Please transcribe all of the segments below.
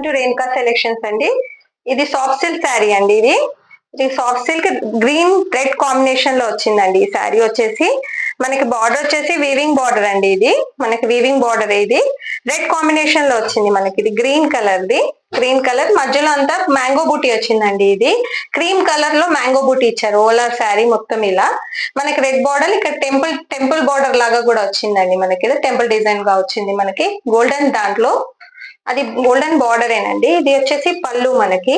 To Renuka selections అండి. ఇది soft silk sari అండి. ఇది soft silk green red combination లో వచ్చిందండి. ఈ శారీ వచ్చేసి మనకి బార్డర్ వచ్చేసి వీవింగ్ బార్డర్ అండి. ఇది మనకి వీవింగ్ బార్డర్, ఇది రెడ్ కాంబినేషన్ లో వచ్చింది మనకి. ఇది గ్రీన్ కలర్ మధ్యలో అంతా మ్యాంగో బూటీ వచ్చిందండి. ఇది క్రీమ్ కలర్ లో మ్యాంగో బూటీ ఇచ్చారు. ఓలర్ శారీ మొత్తం ఇలా మనకి రెడ్ బార్డర్, ఇక్కడ టెంపుల్ బార్డర్ లాగా కూడా వచ్చిందండి. మనకి ఇది టెంపుల్ డిజైన్ గా వచ్చింది. మనకి గోల్డెన్ దాంట్లో అది గోల్డెన్ బార్డరేనండి. ఇది వచ్చేసి పళ్ళు. మనకి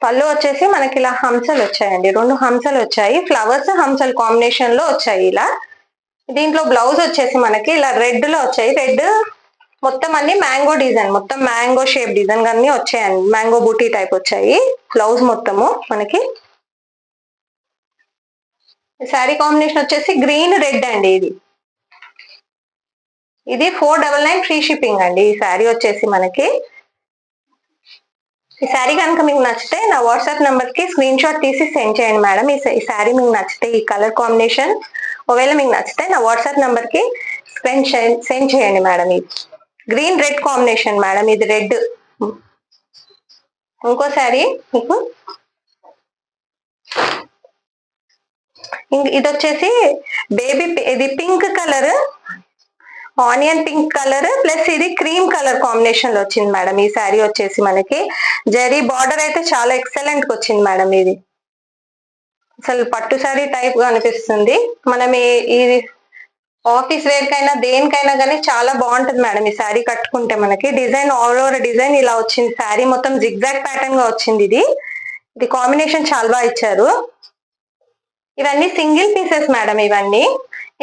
పళ్ళు వచ్చేసి మనకి ఇలా హంసలు వచ్చాయండి. 2 హంసలు వచ్చాయి. ఫ్లవర్స్ హంసలు కాంబినేషన్ లో వచ్చాయి ఇలా. దీంట్లో బ్లౌజ్ వచ్చేసి మనకి ఇలా రెడ్ లో వచ్చాయి. రెడ్ మొత్తం అన్ని మ్యాంగో డిజైన్, మొత్తం మ్యాంగో షేప్ డిజైన్ అన్ని వచ్చాయండి. మ్యాంగో బూటీ టైప్ వచ్చాయి బ్లౌజ్ మొత్తము. మనకి శారీ కాంబినేషన్ వచ్చేసి గ్రీన్ రెడ్ అండి. ఇది 499 ఫ్రీ షిప్పింగ్ అండి. ఈ శారీ వచ్చేసి మనకి. ఈ శారీ కనుక మీకు నచ్చితే నా వాట్సాప్ నెంబర్ కి స్క్రీన్ షాట్ తీసి సెండ్ చేయండి మేడం. ఈ శారీ మీకు నచ్చితే, ఈ కలర్ కాంబినేషన్ ఒకవేళ మీకు నచ్చితే నా వాట్సాప్ నెంబర్ కి సెండ్ చేయండి మేడం. ఇది గ్రీన్ రెడ్ కాంబినేషన్ మేడం. ఇది రెడ్. ఇంకో శారీ మీకు ఇది వచ్చేసి బేబీ, ఇది pink colour, onion pink colour plus ఇది క్రీమ్ కలర్ కాంబినేషన్ లో వచ్చింది మేడం. ఈ శారీ వచ్చేసి మనకి జరీ బార్డర్ అయితే చాలా ఎక్సలెంట్ గా వచ్చింది మేడం. ఇది అసలు పట్టు శారీ టైప్ గా అనిపిస్తుంది. మనం ఈ ఆఫీస్ వేర్ కైనా దేనికైనా కానీ చాలా బాగుంటుంది మేడం. ఈ శారీ కట్టుకుంటే మనకి డిజైన్ ఆల్ ఓవర్ డిజైన్ ఇలా వచ్చింది. శారీ మొత్తం జిగ్జాగ్ ప్యాటర్న్ గా వచ్చింది. ఇది కాంబినేషన్ చాలా బాగా ఇచ్చారు. ఇవన్నీ సింగిల్ పీసెస్ మేడం. ఇవన్నీ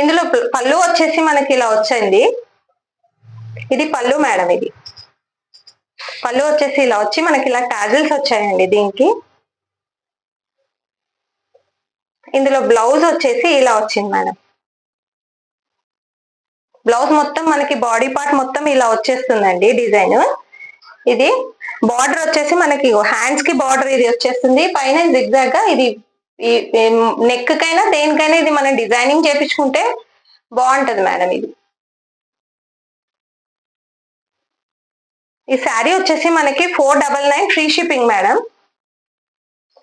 ఇందులో పళ్ళు వచ్చేసి మనకి ఇలా వచ్చింది. ఇది పళ్ళు మేడం. ఇది పళ్ళు వచ్చేసి ఇలా వచ్చి మనకి ఇలా టాజిల్స్ వచ్చాయండి దీనికి. ఇందులో బ్లౌజ్ వచ్చేసి ఇలా వచ్చింది మేడం. బ్లౌజ్ మొత్తం మనకి బాడీ పార్ట్ మొత్తం ఇలా వచ్చేస్తుందండి డిజైన్. ఇది బార్డర్ వచ్చేసి మనకి హ్యాండ్స్ కి బార్డర్ ఇది వచ్చేస్తుంది. పైన జిగ్జాగ్ గా ఇది నెక్ కైనా దేనికైనా ఇది మనం డిజైనింగ్ చేపించుకుంటే బాగుంటది మేడం. ఈ శారీ వచ్చేసి మనకి 499 ఫ్రీ షిప్పింగ్ మేడం.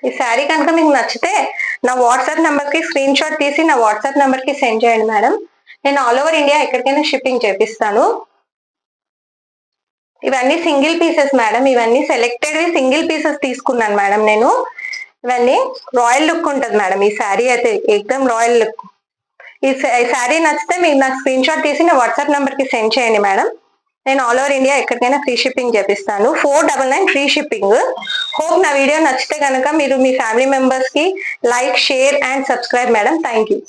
ఈ శారీ కనుక మీకు నచ్చితే నా వాట్సాప్ నెంబర్ కి స్క్రీన్ షాట్ తీసి నా వాట్సాప్ నెంబర్ కి సెండ్ చేయండి మేడం. నేను ఆల్ ఓవర్ ఇండియా ఎక్కడికైనా షిప్పింగ్ చేపిస్తాను. ఇవన్నీ సింగిల్ పీసెస్ మేడం. ఇవన్నీ సెలెక్టెడ్ సింగిల్ పీసెస్ తీసుకున్నాను మేడం నేను. ఇవన్నీ రాయల్ లుక్ ఉంటుంది మేడం. ఈ శారీ అయితే ఎక్దమ్ రాయల్ లుక్. ఈ శారీ నచ్చితే మీరు నాకు స్క్రీన్ షాట్ తీసి నా వాట్సాప్ నెంబర్ కి సెండ్ చేయండి మేడం. నేను ఆల్ ఓవర్ ఇండియా ఎక్కడికైనా ఫ్రీ షిప్పింగ్ చేపిస్తాను. 499 ఫ్రీ షిప్పింగ్. హోప్ నా వీడియో నచ్చితే కనుక మీరు మీ ఫ్యామిలీ మెంబర్స్ కి like, share and subscribe madam. Thank you.